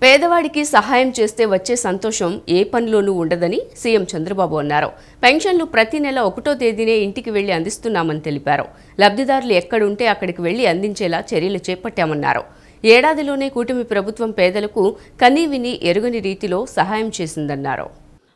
పేదవాడికి సహాయం చేస్తే వచ్చే సంతోషం ఏ పనిలోనూ ఉండదని సీఎం చంద్రబాబు అన్నారు. పెన్షన్లు ప్రతి నెల 1వ తేదీనే ఇంటికి వెళ్లి అందిస్తున్నామని తెలిపారు. లబ్ధిదారులు ఎక్కడుంటే అక్కడికి వెళ్లి అందించేలా చర్యలు చేపట్టామన్నారు. ఏడాదిలోనే కూటమి ప్రభుత్వం పేదలకు కనీవిని ఎరుగని రీతిలో సహాయం చేసిందన్నారు.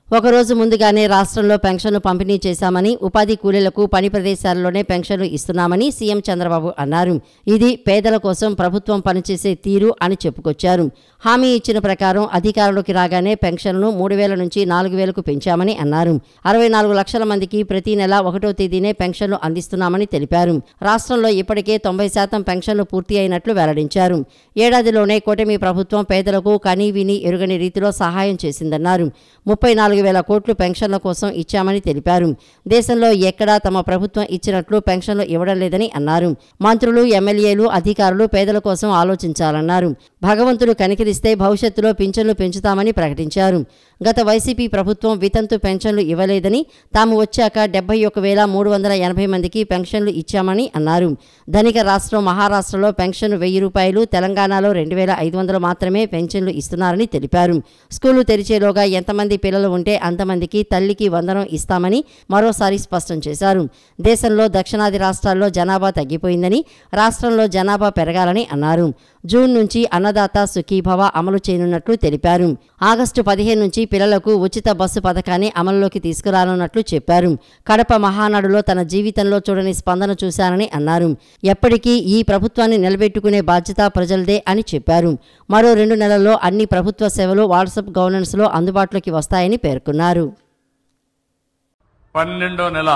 ఒకరోజు ముందుగానే రాష్ట్రంలో పెన్షన్లు పంపిణీ చేశామని, ఉపాధి కూలీలకు పని ప్రదేశాల్లోనే పెన్షన్లు ఇస్తున్నామని సీఎం చంద్రబాబు అన్నారు. ఇది పేదల కోసం ప్రభుత్వం పనిచేసే తీరు అని చెప్పుకొచ్చారు. హామీ ఇచ్చిన ప్రకారం అధికారంలోకి రాగానే పెన్షన్లను 3,000 నుంచి 4,000కు పెంచామని అన్నారు. 64 లక్షల మందికి ప్రతి నెల 1వ తేదీనే పెన్షన్లు అందిస్తున్నామని తెలిపారు. రాష్ట్రంలో ఇప్పటికే 90% పెన్షన్లు పూర్తి అయినట్లు వెల్లడించారు. ఏడాదిలోనే కూటమి ప్రభుత్వం పేదలకు కనీవిని ఎరుగని రీతిలో సహాయం చేసిందన్నారు. 34,000 కోట్లు పెన్షన్ల కోసం ఇచ్చామని తెలిపారు. దేశంలో ఎక్కడా తమ ప్రభుత్వం ఇచ్చినట్లు పెన్షన్లు ఇవ్వడం లేదని అన్నారు. మంత్రులు, ఎమ్మెల్యేలు, అధికారులు పేదల కోసం ఆలోచించాలన్నారు. భగవంతుడు కనికరిస్తే భవిష్యత్తులో పింఛన్లు పెంచుతామని ప్రకటించారు. గత వైసీపీ ప్రభుత్వం వితంతు పెన్షన్లు ఇవ్వలేదని, తాము వచ్చాక 71,380 మందికి పెన్షన్లు ఇచ్చామని అన్నారు. ధనిక రాష్ట్రం మహారాష్ట్రలో పెన్షన్ 1,000 రూపాయలు, తెలంగాణలో 2,500 మాత్రమే పెన్షన్లు ఇస్తున్నారని తెలిపారు. స్కూలు తెరిచేలోగా ఎంతమంది పిల్లలు ఉంటే అంతమందికి తల్లికి వందనం ఇస్తామని మరోసారి స్పష్టం చేశారు. దేశంలో దక్షిణాది రాష్ట్రాల్లో జనాభా తగ్గిపోయిందని, రాష్ట్రంలో జనాభా పెరగాలని అన్నారు. జూన్ నుంచి అన్నదాత సుఖీభవ అమలు చేయనున్నట్లు తెలిపారు. ఆగస్టు 15 నుంచి పిల్లలకు ఉచిత బస్సు పథకాన్ని అమలులోకి తీసుకురానున్నట్లు చెప్పారు. కడప మహానాడులో తన జీవితంలో చూడని స్పందన చూశానని అన్నారు. ఎప్పటికీ ఈ ప్రభుత్వాన్ని నిలబెట్టుకునే బాధ్యత ప్రజలదే అని చెప్పారు. మరో 2 నెలల్లో అన్ని ప్రభుత్వ సేవలు వాట్సాప్ గవర్నెన్స్లో అందుబాటులోకి వస్తాయని పేర్కొన్నారు. 12వ నెల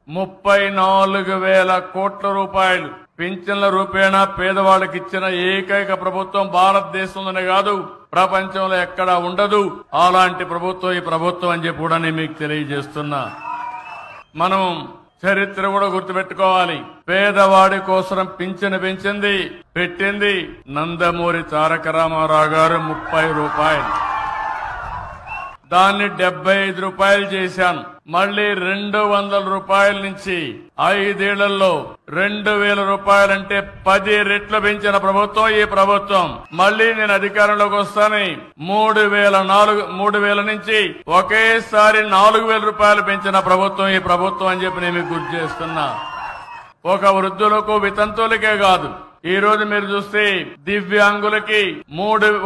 34,000 కోట్ల రూపాయలు పింఛన్ల రూపేణా పేదవాళ్ళకి ఇచ్చిన ఏకైక ప్రభుత్వం భారతదేశంలోనే కాదు, ప్రపంచంలో ఎక్కడా ఉండదు. అలాంటి ప్రభుత్వం ఈ ప్రభుత్వం అని చెప్పి కూడా నేను మీకు తెలియజేస్తున్నా. మనం చరిత్ర కూడా గుర్తుపెట్టుకోవాలి. పేదవాడి కోసం పింఛను పెట్టింది నందమూరి తారక రామారావు గారు 30 రూపాయలు. దాన్ని 75 రూపాయలు చేశాను. మళ్లీ 200 రూపాయల నుంచి 5 ఏళ్లలో 2,000 రూపాయలంటే 10 రెట్లు పెంచిన ప్రభుత్వం ఈ ప్రభుత్వం. మళ్లీ నేను అధికారంలోకి వస్తాను 3,000 నుంచి ఒకేసారి 4,000 రూపాయలు పెంచిన ప్రభుత్వం ఈ ప్రభుత్వం అని చెప్పి నేను మీకు గుర్తు చేస్తున్నా. ఒక వృద్ధులకు, వితంతువులకే కాదు, ఈ రోజు మీరు చూస్తే దివ్యాంగులకి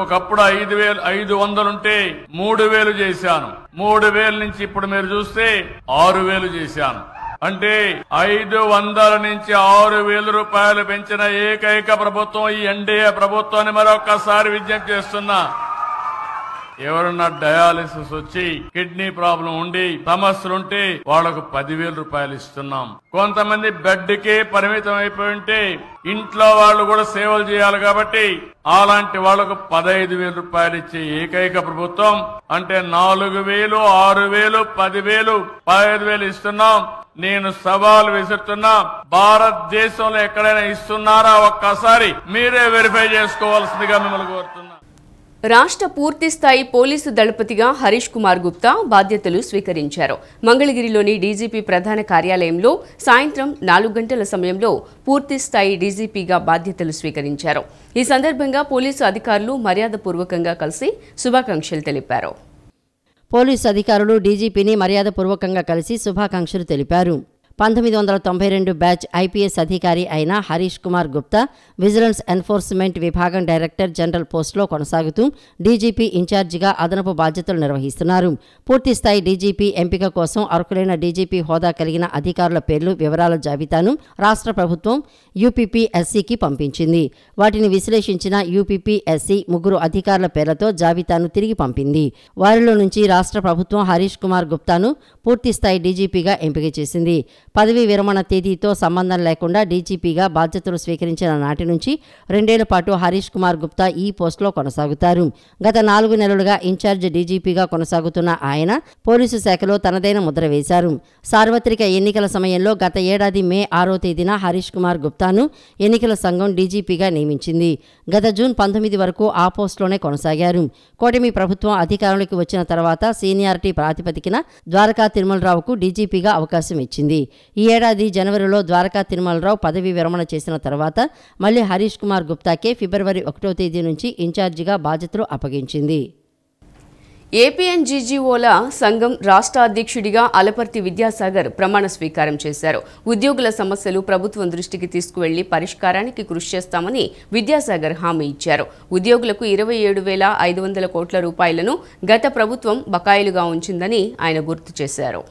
ఒకప్పుడు 5,500 ఉంటే 3,000 చేశాను. 3,000 నుంచి ఇప్పుడు మీరు చూస్తే 6,000 చేశాను. అంటే 500 నుంచి 6,000 రూపాయలు పెంచిన ఏకైక ప్రభుత్వం ఈ ఎన్డీఏ ప్రభుత్వాన్ని మరొకసారి విజ్ఞప్తి చేస్తున్నా. ఎవరన్నా డయాలిసిస్ వచ్చి కిడ్నీ ప్రాబ్లం ఉండి సమస్యలుంటే వాళ్లకు 10,000 రూపాయలు ఇస్తున్నాం. కొంతమంది బెడ్ కే పరిమితం అయిపోయి ఉంటే ఇంట్లో వాళ్ళు కూడా సేవలు చేయాలి కాబట్టి అలాంటి వాళ్లకు 15,000 రూపాయలు ఇచ్చే ఏకైక ప్రభుత్వం. అంటే 4,000, 6,000, 10,000, 15,000 ఇస్తున్నాం. నేను సవాల్ విసురుతున్నా, భారతదేశంలో ఎక్కడైనా ఇస్తున్నారా ఒక్కసారి మీరే వెరిఫై చేసుకోవాల్సిందిగా మిమ్మల్ని కోరుతున్నా. రాష్ట్ర పూర్తిస్థాయి పోలీసు దళపతిగా హరీష్ కుమార్ గుప్తా బాధ్యతలు స్వీకరించారు. మంగళగిరిలోని డీజీపీ ప్రధాన కార్యాలయంలో సాయంత్రం 4 గంటల సమయంలో పూర్తిస్థాయి డీజీపీగా బాధ్యతలు స్వీకరించారు. ఈ సందర్భంగా పోలీసు అధికారులు మర్యాదపూర్వకంగా కలిసి శుభాకాంక్షలు తెలిపారు. పోలీసు అధికారులు డీజీపీని మర్యాదపూర్వకంగా కలిసి శుభాకాంక్షలు తెలిపారు. 1992 బ్యాచ్ ఐపీఎస్ అధికారి అయిన హరీష్ కుమార్ గుప్తా విజిలెన్స్ ఎన్ఫోర్స్మెంట్ విభాగం డైరెక్టర్ జనరల్ పోస్టులో కొనసాగుతూ డీజీపీ ఇన్ఛార్జిగా అదనపు బాధ్యతలు నిర్వహిస్తున్నారు. పూర్తిస్థాయి డీజీపీ ఎంపిక కోసం అర్హులైన డీజీపీ హోదా కలిగిన అధికారుల పేర్లు, వివరాల జాబితాను రాష్ట్ర ప్రభుత్వం యూపీపీఎస్సీకి పంపించింది. వాటిని విశ్లేషించిన యూపీపీఎస్సీ 3 అధికారుల పేర్లతో జాబితాను తిరిగి పంపింది. వారిలో నుంచి రాష్ట్ర ప్రభుత్వం హరీష్ కుమార్ గుప్తాను పూర్తిస్థాయి డీజీపీగా ఎంపిక చేసింది. పదవీ విరమణ తేదీతో సంబంధం లేకుండా డీజీపీగా బాధ్యతలు స్వీకరించిన నాటి నుంచి 2 ఏళ్ల పాటు హరీష్ కుమార్ గుప్తా ఈ పోస్టులో కొనసాగుతారు. గత 4 నెలలుగా ఇన్ఛార్జ్ డీజీపీగా కొనసాగుతున్న ఆయన పోలీసు శాఖలో తనదైన ముద్ర వేశారు. సార్వత్రిక ఎన్నికల సమయంలో గత ఏడాది మే 6వ తేదీన హరీష్ కుమార్ గుప్తాను ఎన్నికల సంఘం డీజీపీగా నియమించింది. గత జూన్ 19 వరకు ఆ పోస్టులోనే కొనసాగారు. కూటమి ప్రభుత్వం అధికారంలోకి వచ్చిన తర్వాత సీనియారిటీ ప్రాతిపదికన ద్వారకా తిరుమలరావుకు డీజీపీగా అవకాశం ఇచ్చింది. ఈ ఏడాది జనవరిలో ద్వారకా తిరుమలరావు పదవీ విరమణ చేసిన తర్వాత మళ్లీ హరీష్ కుమార్ గుప్తాకే ఫిబ్రవరి 1వ తేదీ నుంచి ఇన్ఛార్జిగా బాధ్యతలు అప్పగించింది. ఏపీఎన్జీజీఓల సంఘం రాష్ట్ర అధ్యక్షుడిగా అలపర్తి విద్యాసాగర్ ప్రమాణ స్వీకారం చేశారు. ఉద్యోగుల సమస్యలు ప్రభుత్వం దృష్టికి తీసుకువెళ్లి పరిష్కారానికి కృషి చేస్తామని విద్యాసాగర్ హామీ ఇచ్చారు. ఉద్యోగులకు 27,500 కోట్ల రూపాయలను గత ప్రభుత్వం బకాయిలుగా ఉంచిందని ఆయన గుర్తు చేశారు.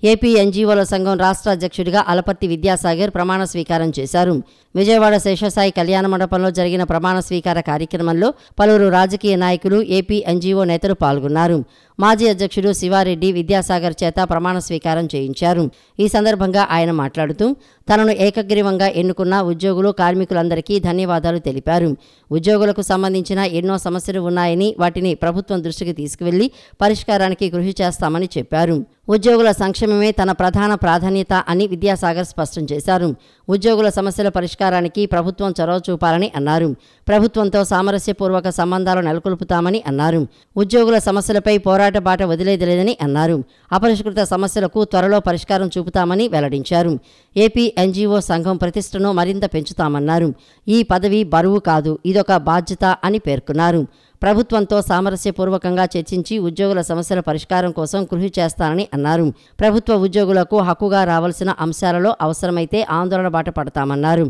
ఏపీ ఎన్జీఓల సంఘం రాష్ట్ర అధ్యక్షుడిగా అలపర్తి విద్యాసాగర్ ప్రమాణ స్వీకారం చేశారు. విజయవాడ శేషసాయి కళ్యాణ మండపంలో జరిగిన ప్రమాణ స్వీకార కార్యక్రమంలో పలువురు రాజకీయ నాయకులు, ఏపీ ఎన్జీఓ నేతలు పాల్గొన్నారు. మాజీ అధ్యక్షుడు శివారెడ్డి విద్యాసాగర్ చేత ప్రమాణ స్వీకారం చేయించారు. ఈ సందర్భంగా ఆయన మాట్లాడుతూ తనను ఏకగ్రీవంగా ఎన్నుకున్న ఉద్యోగులు, కార్మికులందరికీ ధన్యవాదాలు తెలిపారు. ఉద్యోగులకు సంబంధించిన ఎన్నో సమస్యలు ఉన్నాయని వాటిని ప్రభుత్వం దృష్టికి తీసుకువెళ్లి పరిష్కారానికి కృషి చేస్తామని చెప్పారు. ఉద్యోగుల సంక్షేమమే తన ప్రధాన ప్రాధాన్యత అని విద్యాసాగర్ స్పష్టం చేశారు. ఉద్యోగుల సమస్యల పరిష్కారానికి ప్రభుత్వం చొరవ చూపాలని అన్నారు. ప్రభుత్వంతో సామరస్యపూర్వక సంబంధాలు నెలకొల్పుతామని అన్నారు. ఉద్యోగుల సమస్యలపై పోరాట బాట వదిలేదలేదని అన్నారు. అపరిష్కృత సమస్యలకు త్వరలో పరిష్కారం చూపుతామని వెల్లడించారు. ఏపీ ఎన్జీఓ సంఘం ప్రతిష్టను మరింత పెంచుతామన్నారు. ఈ పదవి బరువు కాదు, ఇదొక బాధ్యత అని పేర్కొన్నారు. ప్రభుత్వంతో సామరస్యపూర్వకంగా చర్చించి ఉద్యోగుల సమస్యల పరిష్కారం కోసం కృషి చేస్తానని అన్నారు. ప్రభుత్వ ఉద్యోగులకు హక్కుగా రావాల్సిన అంశాలలో అవసరమైతే ఆందోళన బాట పడతామన్నారు.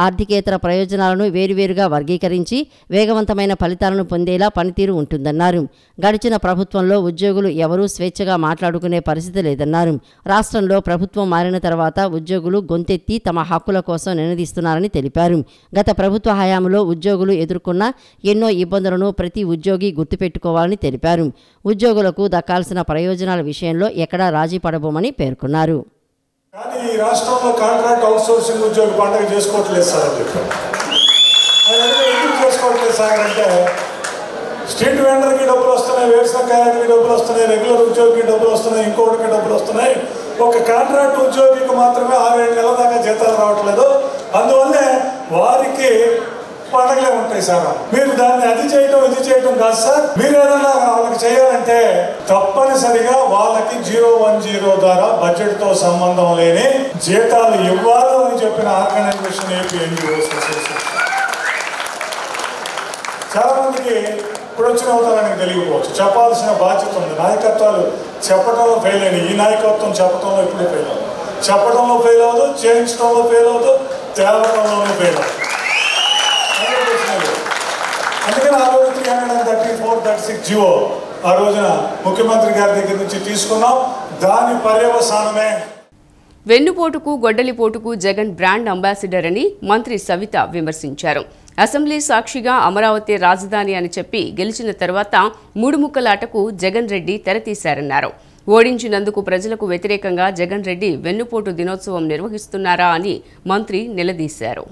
ఆర్థికేతర ప్రయోజనాలను వేరువేరుగా వర్గీకరించి వేగవంతమైన ఫలితాలను పొందేలా పనితీరు ఉంటుందన్నారు. గడిచిన ప్రభుత్వంలో ఉద్యోగులు ఎవరూ స్వేచ్ఛగా మాట్లాడుకునే పరిస్థితి లేదన్నారు. రాష్ట్రంలో ప్రభుత్వం మారిన తర్వాత ఉద్యోగులు గొంతెత్తి తమ హక్కుల కోసం నినదిస్తున్నారని తెలిపారు. గత ప్రభుత్వ హయాంలో ఉద్యోగులు ఎదుర్కొన్న ఎన్నో ఇబ్బందులను ప్రతి ఉద్యోగి గుర్తుపెట్టుకోవాలని తెలిపారు. ఉద్యోగులకు దక్కాల్సిన ప్రయోజనాల విషయంలో ఎక్కడా రాజీ పడబోమని పేర్కొన్నారు. కానీ ఈ రాష్ట్రంలో కాంట్రాక్ట్ అవుట్సోర్సింగ్ ఉద్యోగి పండుగ చేసుకోవట్లేదు సార్ అని చెప్పారు. ఎందుకు చేసుకోవట్లేదు సార్ అంటే స్ట్రీట్ వెండర్కి డబ్బులు వస్తున్నాయి, వ్యవసాయకారులకి డబ్బులు వస్తున్నాయి, రెగ్యులర్ ఉద్యోగికి డబ్బులు వస్తున్నాయి, ఇంకోటికి డబ్బులు వస్తున్నాయి. ఒక కాంట్రాక్ట్ ఉద్యోగికి మాత్రమే 6-7 నెలల దాకా జీతాలు రావట్లేదు. అందువల్లే వారికి పండగలే ఉంటాయి సార్. మీరు దాన్ని అది చేయటం ఇది చేయటం కాదు సార్. మీరు ఏదైనా వాళ్ళకి చేయాలంటే తప్పనిసరిగా వాళ్ళకి 010 ద్వారా బడ్జెట్ తో సంబంధం లేని జీతాలు ఇవ్వాలి అని చెప్పిన ఆర్గనైజేషన్ ఏపీ ఎన్జీఓస్ అసోసియేషన్. చాలా మందికి ఇప్పుడు వచ్చిన అవతారానికి తెలియకపోవచ్చు, చెప్పాల్సిన బాధ్యత ఉంది. నాయకత్వాలు చెప్పడంలో ఫెయిల్ అయినాయి. ఈ నాయకత్వం చెప్పడంలో ఇప్పుడు ఫెయిల్ అవ్వదు, చెప్పడంలో ఫెయిల్ అవ్వదు, చేయించడంలో ఫెయిల్ అవ్వదు, తేవడంలోనూ ఫెయిల్ అవ్వదు. అందుకని ఆ రోజు 334-36 జీవో ఆ రోజున ముఖ్యమంత్రి గారి దగ్గర నుంచి తీసుకున్నాం. దాని పర్యవసానమే వెన్నుపోటుకు గొడ్డలిపోటుకు జగన్ బ్రాండ్ అంబాసిడర్ అని మంత్రి సవిత విమర్శించారు. అసెంబ్లీ సాక్షిగా అమరావతి రాజధాని అని చెప్పి గెలిచిన తర్వాత 3 ముక్కలాటకు జగన్ రెడ్డి తెరతీశారన్నారు. ఓడించినందుకు ప్రజలకు వ్యతిరేకంగా జగన్ రెడ్డి వెన్నుపోటు దినోత్సవం నిర్వహిస్తున్నారా అని మంత్రి నిలదీశారు.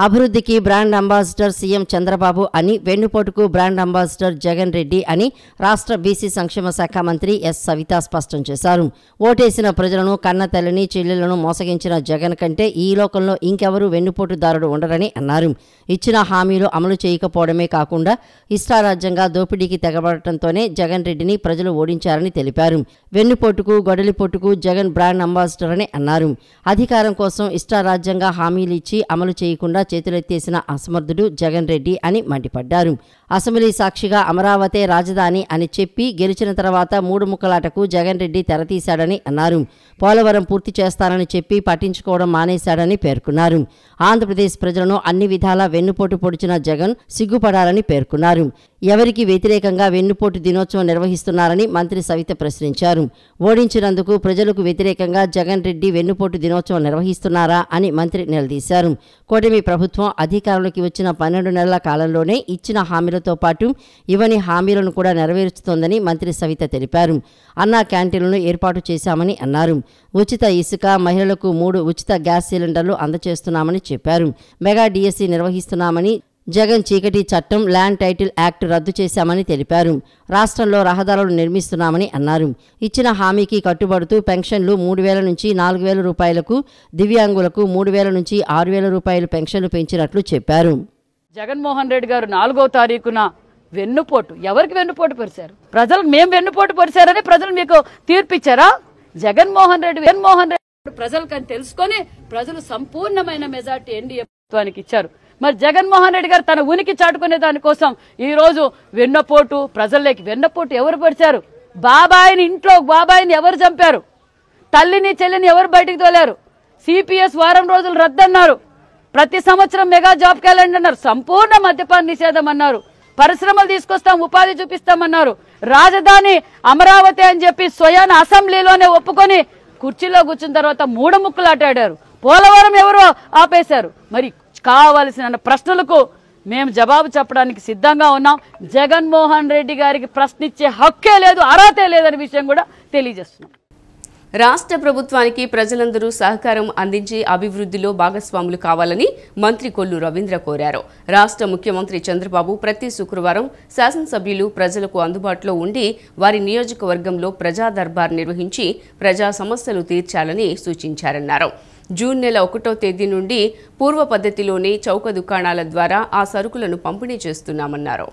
అభివృద్ధికి బ్రాండ్ అంబాసిడర్ సీఎం చంద్రబాబు అని, వెన్నుపోటుకు బ్రాండ్ అంబాసిడర్ జగన్ రెడ్డి అని రాష్ట్ర బీసీ సంక్షేమ శాఖ మంత్రి ఎస్ సవిత స్పష్టం చేశారు. ఓటేసిన ప్రజలను, కన్న తల్లిని, చెల్లెలను మోసగించిన జగన్ కంటే ఈ లోకంలో ఇంకెవరూ వెన్నుపోటుదారుడు ఉండరని అన్నారు. ఇచ్చిన హామీలు అమలు చేయకపోవడమే కాకుండా ఇష్టారాజ్యంగా దోపిడీకి తెగబడటంతోనే జగన్ రెడ్డిని ప్రజలు ఓడించారని తెలిపారు. వెన్నుపోటుకు గొడలిపోటుకు జగన్ బ్రాండ్ అంబాసిడర్ అని అన్నారు. అధికారం కోసం ఇష్టారాజ్యంగా హామీలు ఇచ్చి అమలు చేయకుండా చేతులెత్తేసిన అసమర్థుడు జగన్ రెడ్డి అని మండిపడ్డారు. అసెంబ్లీ సాక్షిగా అమరావతి రాజధాని అని చెప్పి గెలిచిన తర్వాత 3 ముక్కలాటకు జగన్ రెడ్డి తెరతీశాడని అన్నారు. పోలవరం పూర్తి చేస్తానని చెప్పి పట్టించుకోవడం మానేశాడని పేర్కొన్నారు. ఆంధ్రప్రదేశ్ ప్రజలను అన్ని విధాలా వెన్నుపోటు పొడిచిన జగన్ సిగ్గుపడాలని పేర్కొన్నారు. ఎవరికి వ్యతిరేకంగా వెన్నుపోటు దినోత్సవం నిర్వహిస్తున్నారని మంత్రి సవిత ప్రశ్నించారు. ఓడించినందుకు ప్రజలకు వ్యతిరేకంగా జగన్ రెడ్డి వెన్నుపోటు దినోత్సవం నిర్వహిస్తున్నారా అని మంత్రి నిలదీశారు. కూటమి ప్రభుత్వం అధికారంలోకి వచ్చిన 12 నెలల కాలంలోనే ఇచ్చిన హామీలతో పాటు ఇవని హామీలను కూడా నెరవేర్చుతోందని మంత్రి సవిత తెలిపారు. అన్నా క్యాంటీన్లను ఏర్పాటు చేశామని అన్నారు. ఉచిత ఇసుక, మహిళలకు 3 ఉచిత గ్యాస్ సిలిండర్లు అందజేస్తున్నామని చెప్పారు. మెగా డిఎస్సి నిర్వహిస్తున్నామని, జగన్ చీకటి చట్టం, ల్యాండ్ టైటిల్ యాక్ట్ రద్దు చేశామని తెలిపారు. రాష్ట్రంలో రహదారులు నిర్మిస్తున్నామని అన్నారు. ఇచ్చిన హామీకి కట్టుబడుతూ పెన్షన్లు 3,000 నుంచి 4,000 రూపాయలకు, దివ్యాంగులకు 3,000 నుంచి 6,000 రూపాయలు పెన్షన్లు పెంచినట్లు చెప్పారు. జగన్మోహన్ రెడ్డి గారు 4వ తారీఖున వెన్నుపోటు, ఎవరికి వెన్నుపోటు పరిచారు? ప్రజలు మేము వెన్నుపోటు పరిచారని ప్రజలు మీకు తీర్పిచ్చారా? జగన్మోహన్ రెడ్డి ప్రజలకని తెలుసుకొని ప్రజలు సంపూర్ణమైన మెజార్టీ ఎన్డీఏ ప్రభుత్వానికి ఇచ్చారు. మరి జగన్మోహన్ రెడ్డి గారు తన ఉనికి చాటుకునే దానికోసం ఈ రోజు వెన్నపోటు ప్రజల్లోకి వెన్నపోటు ఎవరు పడిచారు? బాబాయిని ఎవరు చంపారు? తల్లిని చెల్లిని ఎవరు బయటికి తోలారు? సిపిఎస్ వారం రోజులు రద్దన్నారు. ప్రతి సంవత్సరం మెగా జాబ్ క్యాలెండర్ అన్నారు. సంపూర్ణ మద్యపాన నిషేధం అన్నారు. పరిశ్రమలు తీసుకొస్తాం, ఉపాధి చూపిస్తామన్నారు. రాజధాని అమరావతి అని చెప్పి స్వయాన అసెంబ్లీలోనే ఒప్పుకొని కుర్చీలో కూర్చున్న తర్వాత మూడముక్కలాటాడారు. పోలవరం ఎవరో ఆపేశారు. మరి కావలసిన ప్రశ్నలకు మేము జవాబు చెప్పడానికి సిద్ధంగా ఉన్నాం. జగన్మోహన్ రెడ్డి గారికి ప్రశ్నించే హక్కే లేదు, అర్హతే లేదనే విషయం కూడా తెలియజేస్తున్నాం. రాష్ట్ర ప్రభుత్వానికి ప్రజలందరూ సహకారం అందించి అభివృద్ధిలో భాగస్వాములు కావాలని మంత్రి కొల్లు రవీంద్ర కోరారు. రాష్ట్ర ముఖ్యమంత్రి చంద్రబాబు ప్రతి శుక్రవారం శాసనసభ్యులు ప్రజలకు అందుబాటులో ఉండి వారి నియోజకవర్గంలో ప్రజా దర్బార్ నిర్వహించి ప్రజా సమస్యలు తీర్చాలని సూచించారన్నారు. జూన్ నెల 1వ తేదీ నుండి పూర్వ పద్ధతిలోనే చౌక దుకాణాల ద్వారా ఆ సరుకులను పంపిణీ చేస్తున్నామన్నారు.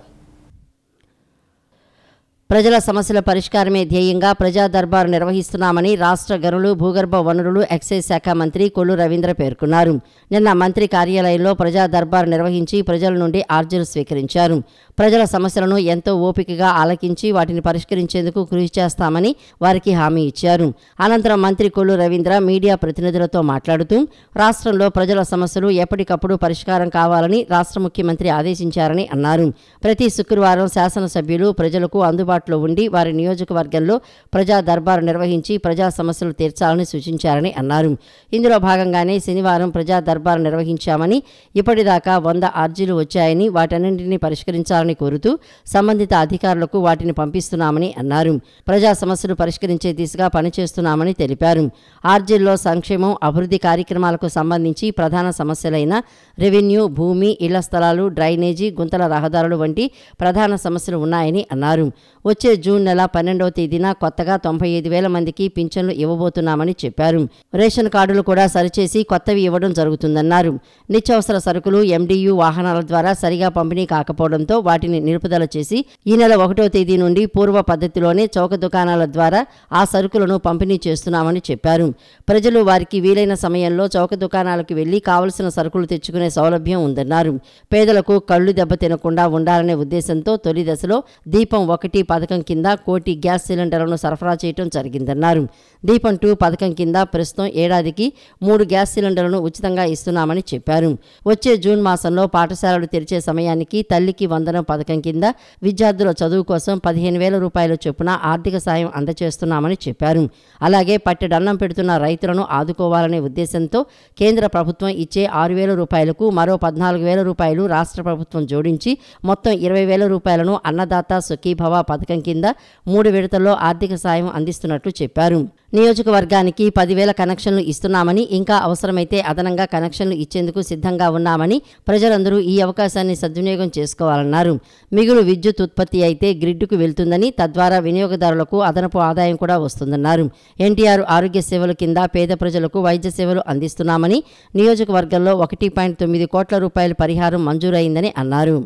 ప్రజల సమస్యల పరిష్కారమే ధ్యేయంగా ప్రజా దర్బారు నిర్వహిస్తున్నామని రాష్ట్ర గనులు భూగర్భ వనరులు ఎక్సైజ్ శాఖ మంత్రి కొల్లు రవీంద్ర పేర్కొన్నారు. నిన్న మంత్రి కార్యాలయంలో ప్రజా దర్బారు నిర్వహించి ప్రజల నుండి అర్జీలు స్వీకరించారు. ప్రజల సమస్యలను ఎంతో ఓపికగా ఆలకించి వాటిని పరిష్కరించేందుకు కృషి చేస్తామని వారికి హామీ ఇచ్చారు. అనంతరం మంత్రి కొల్లు రవీంద్ర మీడియా ప్రతినిధులతో మాట్లాడుతూ రాష్ట్రంలో ప్రజల సమస్యలు ఎప్పటికప్పుడు పరిష్కారం కావాలని రాష్ట్ర ముఖ్యమంత్రి ఆదేశించారని అన్నారు. ప్రతి శుక్రవారం శాసనసభ్యులు ప్రజలకు అందుబాటులో ఉండి వారి నియోజకవర్గంలో ప్రజా దర్బారు నిర్వహించి ప్రజా సమస్యలు తీర్చాలని సూచించారని అన్నారు. ఇందులో భాగంగానే శనివారం ప్రజా దర్బారు నిర్వహించామని, ఇప్పటిదాకా 100 అర్జీలు వచ్చాయని, వాటన్నింటినీ పరిష్కరించాలని కోరుతూ సంబంధిత అధికారులకు వాటిని పంపిస్తున్నామని అన్నారు. ప్రజా సమస్యలు పరిష్కరించే దిశగా పనిచేస్తున్నామని తెలిపారు. ఆర్జీల్లో సంక్షేమం, అభివృద్ధి కార్యక్రమాలకు సంబంధించి ప్రధాన సమస్యలైన రెవెన్యూ, భూమి, ఇళ్ల స్థలాలు, డ్రైనేజీ, గుంతల రహదారులు వంటి ప్రధాన సమస్యలు ఉన్నాయని అన్నారు. వచ్చే జూన్ నెల 12వ తేదీన కొత్తగా 95,000 మందికి పింఛన్లు ఇవ్వబోతున్నామని చెప్పారు. రేషన్ కార్డులు కూడా సరిచేసి కొత్తవి ఇవ్వడం జరుగుతుందన్నారు. నిత్యావసర సరుకులు ఎండియు వాహనాల ద్వారా సరిగా పంపిణీ కాకపోవడంతో వాటిని నిలుపుదల చేసి ఈ నెల 1వ తేదీ నుండి పూర్వ పద్ధతిలోనే చౌక దుకాణాల ద్వారా ఆ సరుకులను పంపిణీ చేస్తున్నామని చెప్పారు. ప్రజలు వారికి వీలైన సమయంలో చౌక దుకాణాలకు వెళ్లి కావలసిన సరుకులు తెచ్చుకునే సౌలభ్యం ఉందన్నారు. పేదలకు కళ్లు దెబ్బ తినకుండా ఉండాలనే ఉద్దేశంతో తొలి దశలో దీపం 1 పథకం కింద 1 కోటి గ్యాస్ సిలిండర్లను సరఫరా చేయడం జరిగిందన్నారు. దీపం 2 పథకం కింద ప్రస్తుతం ఏడాదికి 3 గ్యాస్ సిలిండర్లను ఉచితంగా ఇస్తున్నామని చెప్పారు. వచ్చే జూన్ మాసంలో పాఠశాలలు తెరిచే సమయానికి తల్లికి వందనం పథకం కింద విద్యార్థుల చదువు కోసం 15,000 రూపాయల చొప్పున ఆర్థిక సాయం అందజేస్తున్నామని చెప్పారు. అలాగే పట్టెడన్నం పెడుతున్న రైతులను ఆదుకోవాలనే ఉద్దేశంతో కేంద్ర ప్రభుత్వం ఇచ్చే 6,000 రూపాయలకు మరో 14,000 రూపాయలు రాష్ట్ర ప్రభుత్వం జోడించి మొత్తం 20,000 రూపాయలను అన్నదాత సుఖీభవ పథకం కింద 3 విడతల్లో ఆర్థిక సాయం అందిస్తున్నట్లు చెప్పారు. నియోజకవర్గానికి 10,000 కనెక్షన్లు ఇస్తున్నామని, ఇంకా అవసరమైతే అదనంగా కనెక్షన్లు ఇచ్చేందుకు సిద్ధంగా ఉన్నామని, ప్రజలందరూ ఈ అవకాశాన్ని సద్వినియోగం చేసుకోవాలన్నారు. మిగులు విద్యుత్ ఉత్పత్తి అయితే గ్రిడ్కు వెళ్తుందని, తద్వారా వినియోగదారులకు అదనపు ఆదాయం కూడా వస్తుందన్నారు. ఎన్టీఆర్ ఆరోగ్య సేవల కింద పేద ప్రజలకు వైద్య సేవలు అందిస్తున్నామని, నియోజకవర్గంలో 1.9 కోట్ల రూపాయల పరిహారం మంజూరైందని అన్నారు.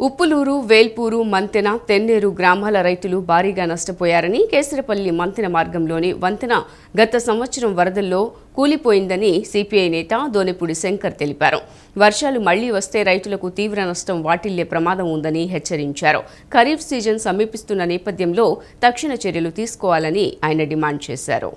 ఉప్పులూరు, వేల్పూరు, మంతెన, తెన్నేరు గ్రామాల రైతులు భారీగా నష్టపోయారని, కేసరపల్లి మంతెన మార్గంలోని వంతెన గత సంవత్సరం వరదల్లో కూలిపోయిందని సిపిఐ నేత దోనెపూడి శంకర్ తెలిపారు. వర్షాలు మళ్లీ వస్తే రైతులకు తీవ్ర నష్టం వాటిల్లే ప్రమాదం ఉందని హెచ్చరించారు. ఖరీఫ్ సీజన్ సమీపిస్తున్న నేపథ్యంలో తక్షణ చర్యలు తీసుకోవాలని ఆయన డిమాండ్ చేశారు.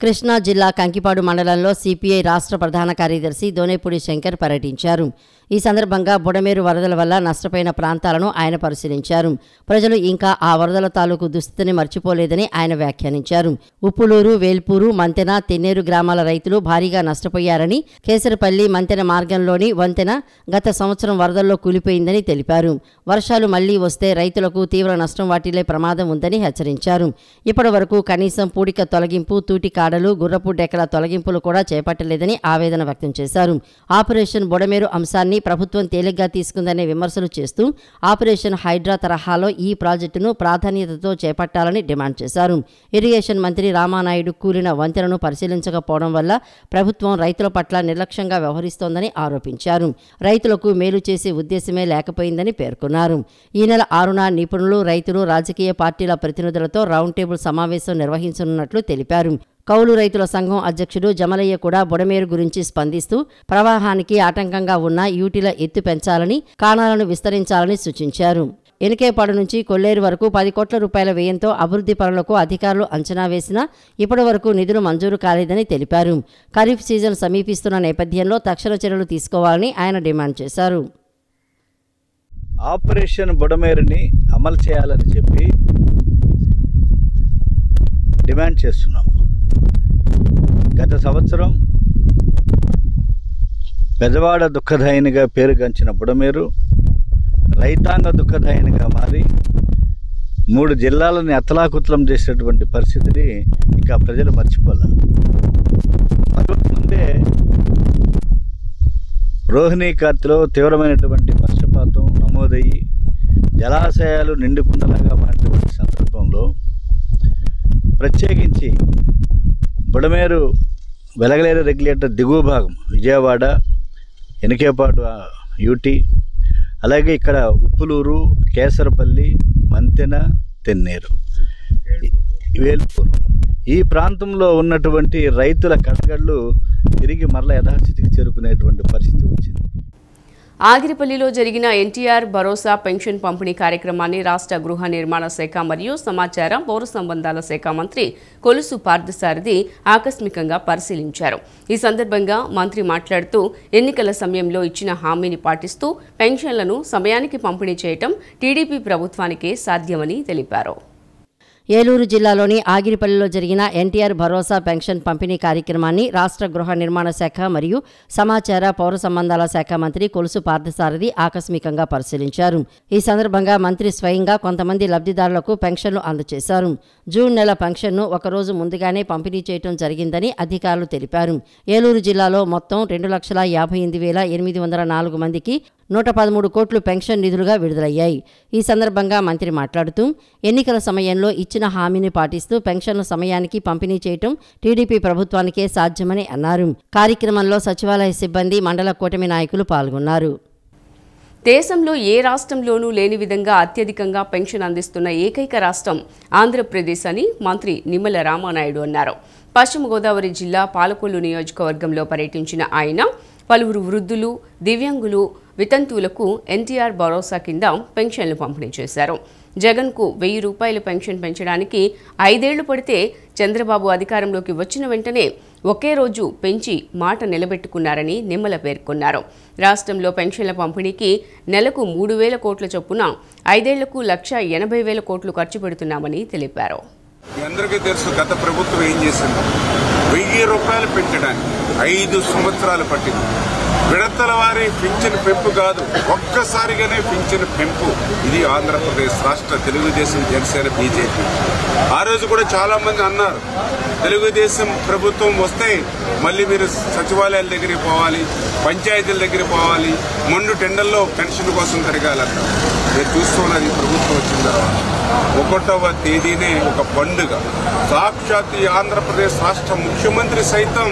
కృష్ణా జిల్లా కంకిపాడు మండలంలో సిపిఐ రాష్ట్ర ప్రధాన కార్యదర్శి దోనెపూడి శంకర్ పర్యటించారు. ఈ సందర్భంగా బుడమేరు వరదల వల్ల నష్టపోయిన ప్రాంతాలను ఆయన పరిశీలించారు. ప్రజలు ఇంకా ఆ వరదల తాలూకు దుస్థితిని మర్చిపోలేదని ఆయన వ్యాఖ్యానించారు. ఉప్పులూరు, వేల్పూరు, మంతెన, తెన్నేరు గ్రామాల రైతులు భారీగా నష్టపోయారని, కేసరపల్లి మంతెన మార్గంలోని వంతెన గత సంవత్సరం వరదల్లో కూలిపోయిందని తెలిపారు. వర్షాలు మళ్లీ వస్తే రైతులకు తీవ్ర నష్టం వాటిల్లే ప్రమాదం ఉందని హెచ్చరించారు. ఇప్పటి వరకు కనీసం పూడిక తొలగింపు, తూటి కాడలు, గుర్రపు డెక్కల తొలగింపులు కూడా చేపట్టలేదని ఆవేదన వ్యక్తం చేశారు. ఆపరేషన్ బుడమేరు అంశాన్ని పథకాన్ని ప్రభుత్వం తేలిగ్గా తీసుకుందనే విమర్శలు చేస్తూ ఆపరేషన్ హైడ్రా తరహాలో ఈ ప్రాజెక్టును ప్రాధాన్యతతో చేపట్టాలని డిమాండ్ చేశారు. ఇరిగేషన్ మంత్రి రామానాయుడు కూలిన వంతెనను పరిశీలించకపోవడం వల్ల ప్రభుత్వం రైతుల పట్ల నిర్లక్ష్యంగా వ్యవహరిస్తోందని ఆరోపించారు. రైతులకు మేలు చేసే ఉద్దేశమే లేకపోయిందని పేర్కొన్నారు. ఈ నెల 6న నిపుణులు, రైతులు, రాజకీయ పార్టీల ప్రతినిధులతో రౌండ్ టేబుల్ సమావేశం నిర్వహించనున్నట్లు తెలిపారు. కౌలు రైతుల సంఘం అధ్యక్షుడు జమలయ్య కూడా బుడమేరు గురించి స్పందిస్తూ ప్రవాహానికి ఆటంకంగా ఉన్న యూటీల ఎత్తు పెంచాలని, కాణాలను విస్తరించాలని సూచించారు. ఎనికేపాడు నుంచి కొల్లేరు వరకు 10 కోట్ల రూపాయల వ్యయంతో అభివృద్ధి పనులకు అధికారులు అంచనా వేసినా ఇప్పటి వరకు నిధులు మంజూరు కాలేదని తెలిపారు. ఖరీఫ్ సీజన్ సమీపిస్తున్న నేపథ్యంలో తక్షణ చర్యలు తీసుకోవాలని ఆయన డిమాండ్ చేశారు. ఆపరేషన్ బుడమేరుని అమలు చేయాలని చెప్పి డిమాండ్ చేస్తున్నాం. గత సంవత్సరం బెజవాడ దుఃఖదాయినిగా పేరుగాంచిన బుడమేరు రైతాంగ దుఃఖదాయినిగా మారి 3 జిల్లాలని అతలాకుతలం చేసేటువంటి పరిస్థితిని ఇంకా ప్రజలు మర్చిపోలే. ముందే రోహిణీ కార్తిలో తీవ్రమైనటువంటి వర్షపాతం నమోదయ్యి జలాశయాలు నిండుకుండలాగా మారినటువంటి సందర్భంలో ప్రత్యేకించి బుడమేరు వెలగలేరు రెగ్యులేటర్ దిగువ భాగం విజయవాడ, ఎనికేపాడు యూటీ, అలాగే ఇక్కడ ఉప్పులూరు, కేసరపల్లి, మంతెన, తెన్నేరు, వేల్పూరు ఈ ప్రాంతంలో ఉన్నటువంటి రైతుల కడగళ్ళు తిరిగి మరల యథాస్థితికి చేరుకునేటువంటి పరిస్థితి వచ్చింది. ఆగిరిపల్లిలో జరిగిన ఎన్టీఆర్ భరోసా పెన్షన్ పంపిణీ కార్యక్రమాన్ని రాష్ట్ర గృహ నిర్మాణ శాఖ మరియు సమాచార పౌర సంబంధాల శాఖ మంత్రి కొలుసు పార్థసారథి ఆకస్మికంగా పరిశీలించారు. ఈ సందర్భంగా మంత్రి మాట్లాడుతూ ఎన్నికల సమయంలో ఇచ్చిన హామీని పాటిస్తూ పెన్షన్లను సమయానికి పంపిణీ చేయటం టీడీపీ ప్రభుత్వానికే సాధ్యమని తెలిపారు. ఏలూరు జిల్లాలోని ఆగిరిపల్లిలో జరిగిన ఎన్టీఆర్ భరోసా పెన్షన్ పంపిణీ కార్యక్రమాన్ని రాష్ట్ర గృహ నిర్మాణ శాఖ మరియు సమాచార పౌర సంబంధాల శాఖ మంత్రి కొలుసు పార్థసారథి ఆకస్మికంగా పరిశీలించారు. ఈ సందర్భంగా మంత్రి స్వయంగా కొంతమంది లబ్ధిదారులకు పెన్షన్లు అందజేశారు. జూన్ నెల పెన్షన్ను ఒకరోజు ముందుగానే పంపిణీ చేయడం జరిగిందని అధికారులు తెలిపారు. ఏలూరు జిల్లాలో మొత్తం 2,58,804 మందికి 113 కోట్లు పెన్షన్ నిధులుగా విడుదలయ్యాయి. ఈ సందర్భంగా మంత్రి మాట్లాడుతూ ఎన్నికల సమయంలో ఇచ్చిన హామీని పాటిస్తూ పెన్షన్ల సమయానికి పంపిణీ చేయటం టీడీపీ ప్రభుత్వానికే సాధ్యమని అన్నారు. కార్యక్రమంలో సచివాలయ సిబ్బంది, మండల కూటమి నాయకులు పాల్గొన్నారు. దేశంలో ఏ రాష్ట్రంలోనూ లేని విధంగా అత్యధికంగా పెన్షన్ అందిస్తున్న ఏకైక రాష్ట్రం ఆంధ్రప్రదేశ్ అని మంత్రి నిమ్మల రామానాయుడు అన్నారు. పశ్చిమ గోదావరి జిల్లా పాలకొల్లు నియోజకవర్గంలో పర్యటించిన ఆయన పలువురు వృద్ధులు, దివ్యాంగులు, వితంతువులకు ఎన్టీఆర్ భరోసా కింద పెన్షన్లు పంపిణీ చేశారు. జగన్కు 1000 రూపాయల పెన్షన్ పెంచడానికి 5 ఏళ్లు పడితే చంద్రబాబు అధికారంలోకి వచ్చిన వెంటనే ఒకే రోజు పెంచి మాట నిలబెట్టుకున్నారని నిమ్మల పేర్కొన్నారు. రాష్ట్రంలో పెన్షన్ల పంపిణీకి నెలకు 3,000 కోట్ల చొప్పున 5 ఏళ్లకు 1,80,000 కోట్లు ఖర్చు పెడుతున్నామని తెలిపారు. అందరికీ తెలుసు గత ప్రభుత్వం ఏం చేసింది. 1000 రూపాయలు పెంచడానికి 5 సంవత్సరాలు పట్టింది. విడతల వారి పింఛను పెంపు కాదు, ఒక్కసారిగానే పింఛను పెంపు. ఇది ఆంధ్రప్రదేశ్ రాష్ట్ర తెలుగుదేశం, జనసేన, బీజేపీ. ఆ రోజు కూడా చాలా మంది అన్నారు, తెలుగుదేశం ప్రభుత్వం వస్తే మళ్ళీ మీరు సచివాలయాల దగ్గరికి పోవాలి, పంచాయతీల దగ్గరికి పోవాలి, మొండు టెండర్లో పెన్షన్ కోసం తిరగాలన్న. నేను చూస్తున్నది ప్రభుత్వం వచ్చిన తర్వాత 1వ తేదీనే ఒక పండుగ. సాక్షాత్ ఆంధ్రప్రదేశ్ రాష్ట్ర ముఖ్యమంత్రి సైతం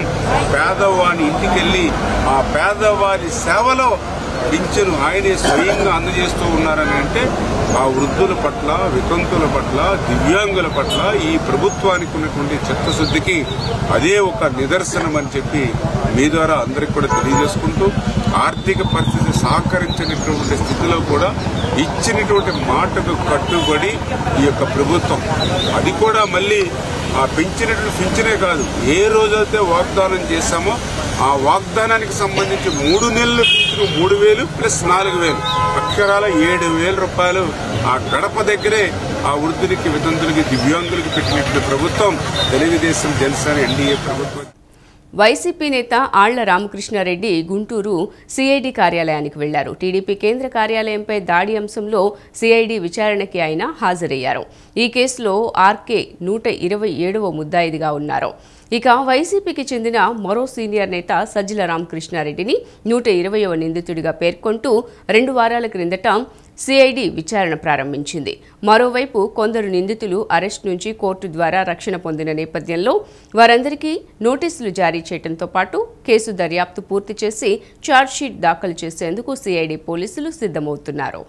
పేదవాని ఇంటికెళ్లి ఆ పేదవారి సేవలో పింఛను ఆయనే స్వయంగా అందజేస్తూ ఉన్నారని అంటే ఆ వృద్ధుల పట్ల, వితంతుల పట్ల, దివ్యాంగుల పట్ల ఈ ప్రభుత్వానికి ఉన్నటువంటి చిత్తశుద్ధికి అదే ఒక నిదర్శనం అని చెప్పి మీ ద్వారా అందరికి కూడా తెలియజేసుకుంటూ, ఆర్థిక పరిస్థితి సహకరించినటువంటి స్థితిలో కూడా ఇచ్చినటువంటి మాటకు కట్టుబడి ఈ యొక్క ప్రభుత్వం అది కూడా మళ్ళీ ఆ పింఛనే కాదు, ఏ రోజైతే వాగ్దానం చేశామో ఆ వాగ్దానానికి సంబంధించి 3 నెలలు పింఛను 3,000 ప్లస్ 4,000 అక్షరాల 7,000 రూపాయలు ఆ గడప దగ్గరే ఆ వృద్ధులకి, వితంతులకి, దివ్యాంగులకి పెట్టినటువంటి ప్రభుత్వం తెలుగుదేశం, జనసేన, ఎన్డీఏ ప్రభుత్వం. వైసీపీ నేత ఆళ్ల రామకృష్ణారెడ్డి గుంటూరు సిఐడి కార్యాలయానికి వెళ్లారు. టీడీపీ కేంద్ర కార్యాలయంపై దాడి అంశంలో సిఐడి విచారణకి ఆయన హాజరయ్యారు. ఈ కేసులో ఆర్కే 127వ ముద్దాయిదిగా ఉన్నారు. ఇక వైసీపీకి చెందిన మరో సీనియర్ నేత సజ్జల రామకృష్ణారెడ్డిని 120వ నిందితుడిగా పేర్కొంటూ 2 వారాల క్రిందట సిఐడి విచారణ ప్రారంభించింది. మరోవైపు కొందరు నిందితులు అరెస్ట్ నుంచి కోర్టు ద్వారా రక్షణ పొందిన నేపథ్యంలో వారందరికీ నోటీసులు జారీ చేయడంతో పాటు కేసు దర్యాప్తు పూర్తి చేసి ఛార్జ్షీట్ దాఖలు చేసేందుకు సిఐడి పోలీసులు సిద్ధమవుతున్నారు.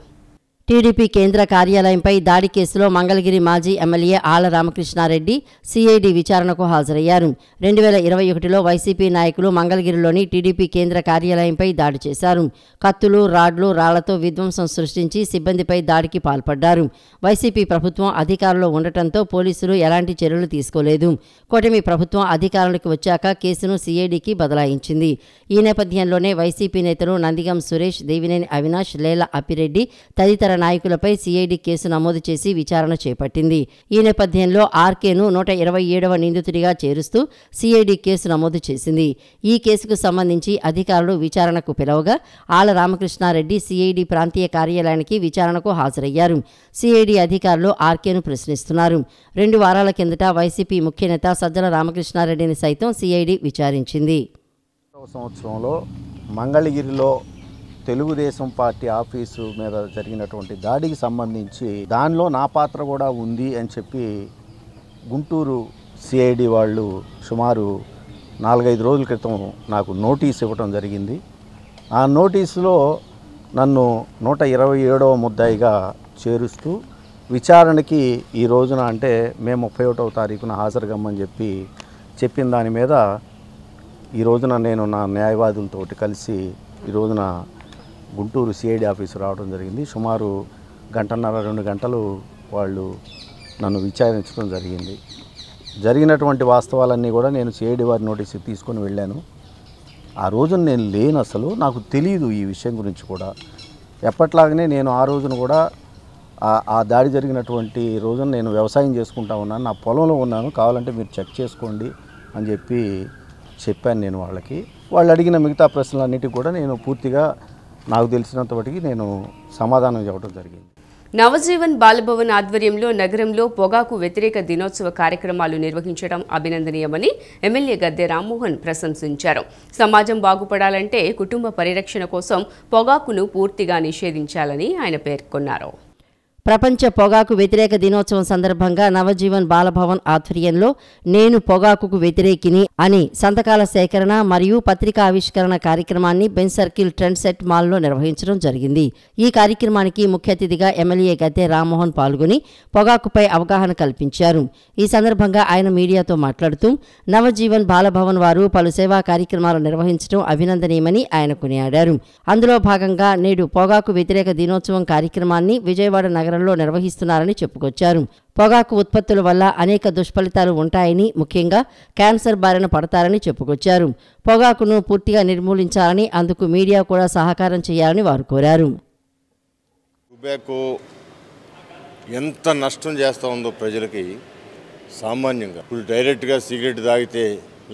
టీడీపీ కేంద్ర కార్యాలయంపై దాడి కేసులో మంగళగిరి మాజీ ఎమ్మెల్యే ఆళ్ల రామకృష్ణారెడ్డి సిఐడి విచారణకు హాజరయ్యారు. 2021లో వైసీపీ నాయకులు మంగళగిరిలోని టీడీపీ కేంద్ర కార్యాలయంపై దాడి చేశారు. కత్తులు, రాడ్లు, రాళ్లతో విధ్వంసం సృష్టించి సిబ్బందిపై దాడికి పాల్పడ్డారు. వైసీపీ ప్రభుత్వం అధికారంలో ఉండటంతో పోలీసులు ఎలాంటి చర్యలు తీసుకోలేదు. కూటమి ప్రభుత్వం అధికారంలోకి వచ్చాక కేసును సిఐడికి బదలాయించింది. ఈ నేపథ్యంలోనే వైసీపీ నేతలు నందిగం సురేష్, దేవినేని అవినాష్, లేల అప్పిరెడ్డి తదితర నాయకులపై సిఐడి కేసు నమోదు చేసి విచారణ చేపట్టింది. ఈ నేపథ్యంలో ఆర్కేను 127వ నిందితుడిగా చేరుస్తూ సిఐడి కేసు నమోదు చేసింది. ఈ కేసుకు సంబంధించి అధికారులు విచారణకు పిలవగా ఆళ్ల రామకృష్ణారెడ్డి సిఐడి ప్రాంతీయ కార్యాలయానికి విచారణకు హాజరయ్యారు. సిఐడి అధికారులు ఆర్కేను ప్రశ్నిస్తున్నారు. 2 వారాల కిందట వైసీపీ ముఖ్య నేత సజ్జల రామకృష్ణారెడ్డిని సైతం సిఐడి విచారించింది. సంవత్సరంలో మంగళగిరిలో తెలుగుదేశం పార్టీ ఆఫీసు మీద జరిగినటువంటి దాడికి సంబంధించి దానిలో నా పాత్ర కూడా ఉంది అని చెప్పి గుంటూరు సిఐడి వాళ్ళు సుమారు 4-5 రోజుల క్రితం నాకు నోటీస్ ఇవ్వడం జరిగింది. ఆ నోటీసులో నన్ను 127వ ముద్దాయిగా చేరుస్తూ విచారణకి ఈ రోజున అంటే మే 31వ తారీఖున హాజరుగమ్మని చెప్పిన దాని మీద ఈ రోజున నేను నా న్యాయవాదులతోటి కలిసి ఈ రోజున గుంటూరు సిఐడి ఆఫీసు రావడం జరిగింది. సుమారు 1.5-2 గంటలు వాళ్ళు నన్ను విచారించడం జరిగింది. జరిగినటువంటి వాస్తవాలన్నీ కూడా నేను సిఐడి వారి నోటీసు తీసుకొని వెళ్ళాను. ఆ రోజున నేను లేను, అసలు నాకు తెలియదు ఈ విషయం గురించి కూడా. ఎప్పట్లాగనే నేను ఆ రోజున కూడా ఆ దాడి జరిగినటువంటి రోజున నేను వ్యవసాయం చేసుకుంటా ఉన్నాను, నా పొలంలో ఉన్నాను, కావాలంటే మీరు చెక్ చేసుకోండి అని చెప్పాను నేను వాళ్ళకి. వాళ్ళు అడిగిన మిగతా ప్రశ్నలన్నిటికీ కూడా నేను పూర్తిగా నాకు తెలిసినంత మటుకి నేను సమాధానం చెప్పడం జరిగింది. నవజీవన్ బాలభవన్ ఆధ్వర్యంలో నగరంలో పొగాకు వ్యతిరేక దినోత్సవ కార్యక్రమాలు నిర్వహించడం అభినందనీయమని ఎమ్మెల్యే గద్దె రామ్మోహన్ ప్రశంసించారు. సమాజం బాగుపడాలంటే కుటుంబ పరిరక్షణ కోసం పొగాకును పూర్తిగా నిషేధించాలని ఆయన పేర్కొన్నారు. ప్రపంచ పొగాకు వ్యతిరేక దినోత్సవం సందర్భంగా నవజీవన్ బాలభవన్ ఆధ్వర్యంలో నేను పొగాకుకు వ్యతిరేకిని అని సంతకాల సేకరణ మరియు పత్రికా ఆవిష్కరణ కార్యక్రమాన్ని బెంచ్ సర్కిల్ ట్రెండ్ సెట్ మాల్లో నిర్వహించడం జరిగింది. ఈ కార్యక్రమానికి ముఖ్య అతిథిగా ఎమ్మెల్యే గద్దె రామ్మోహన్ పాల్గొని పొగాకుపై అవగాహన కల్పించారు. ఈ సందర్భంగా ఆయన మీడియాతో మాట్లాడుతూ నవజీవన్ బాలభవన్ వారు పలు సేవా కార్యక్రమాలు నిర్వహించడం అభినందనీయమని ఆయన కొనియాడారు. అందులో భాగంగా నేడు పొగాకు వ్యతిరేక దినోత్సవం కార్యక్రమాన్ని విజయవాడ నగరం నిర్వహిస్తున్నారని చెప్పుకొచ్చారు. పొగాకు ఉత్పత్తుల వల్ల అనేక దుష్ఫలితాలు ఉంటాయని, ముఖ్యంగా క్యాన్సర్ బారిన పడతారని చెప్పుకొచ్చారు. పొగాకును పూర్తిగా నిర్మూలించాలని, అందుకు మీడియా కూడా సహకారం చేయాలని వారు కోరారు. టొబాకో ఎంత నష్టం చేస్తూ ఉందో ప్రజలకి సామాన్యంగా. ఇప్పుడు డైరెక్ట్గా సిగరెట్ తాగితే